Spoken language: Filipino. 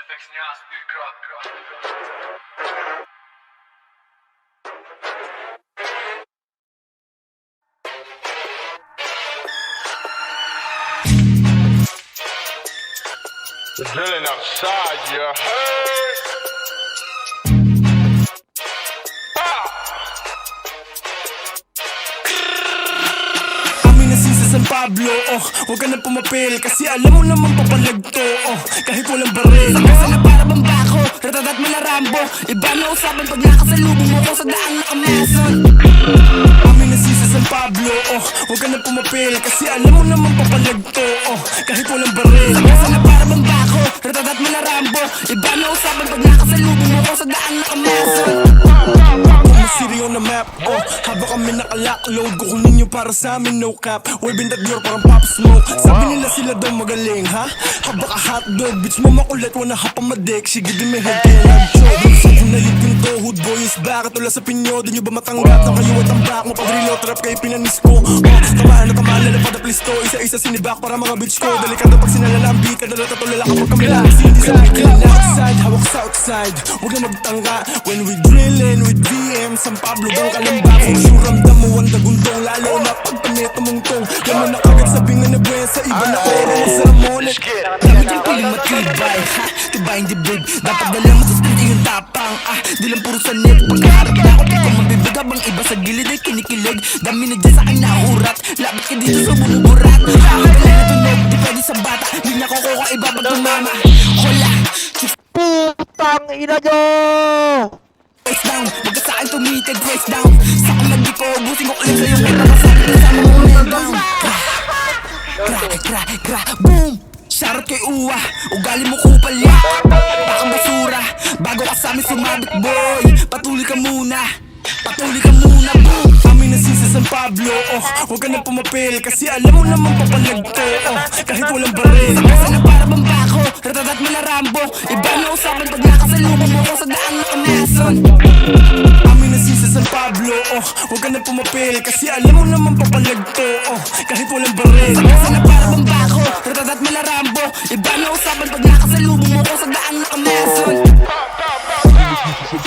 We're drilling outside, you heard? Amin na si San Pablo, huwag ka na pumapil kasi alam mo naman papalag to, kahit walang baril. Sa mesa na para bang bako, ratatat mo na Rambo. Iba na usapan pag nakasalubong mo ko sa daan na kamason. Amin na si San Pablo, huwag ka na pumapil kasi alam mo naman papalag to, kahit walang baril. Sa mesa na para bang bako, ratatat mo na Rambo. Iba na usapan pag nakasalubong mo ko sa daan na kamason. Siri on the map, habang kami nakalock-load, kukunin nyo para sa amin, no cap. Waving that door parang pop smoke. Sabi nila sila daw magaling, ha? Habang ka hotdog, bitch mo makulit, wanna hop on my dick. She give me head, and I'm choke. Saan na hit yung to, hood boy is back. At wala sa pinyo, di nyo ba matanggap na kayo at ang back mo? Pag reload trap kayo pinanis ko, tamaan na tamaan, lala pa the please to. Isa-isa sinibak para mga bitch ko. Delikado pag sinalalambi ka, dalata tulala kapag kami lang. Hindi sa akin, outside, hawak sa outside. Huwag na magtangka, when we drillin' with VM San Pablo bang kalambak. Kung sure ramdam mo ang daguntong, lalo na pag panito mong tong. Gano'n na kagad sabing na nabuhay sa iba na oro mo sa ramonet. Dami dyan piling matibay, ha? Tibayin dibig, dapat dala mo sa spindi yung tapang, di lang puro sa net. Pagkaharap na ako, di ko mabibig habang iba sa gilid ay kinikilig. Dami na dyan sa akin nahurat, labit ka dito sa bumuburat. Kakagalay na tunog, di pwede sa bata, di niya kukuha iba pag tumama. Hola, Putang ina nyo! face down, magka sa akin tumitig, face down. Sa kamandi ko, busin ko ulit sa'yo, may nakasabi na sa mga nail down. Gra, boom! Shoutout kay Uwa, ugali mo kupal ya. Baka basura, bago ka sa amin sumabit boy. Patuloy ka muna, boom! Amin na si San Pablo, huwag ka na pumapil kasi alam mo naman papalag to, kahit walang baril. Sa mesa na para bang bako, ratatat mo na Rambo. Iba na usapan pag nakasalubong mo ko sa daan na kamason. Amin na si San Pablo, huwag ka na pumapil kasi alam mo naman papalag to, kahit walang baril. Sa mesa na para bang bako, ratatat mo na Rambo. Iba na usapan pag nakasalubong mo ko sa daan na kamason. Kasi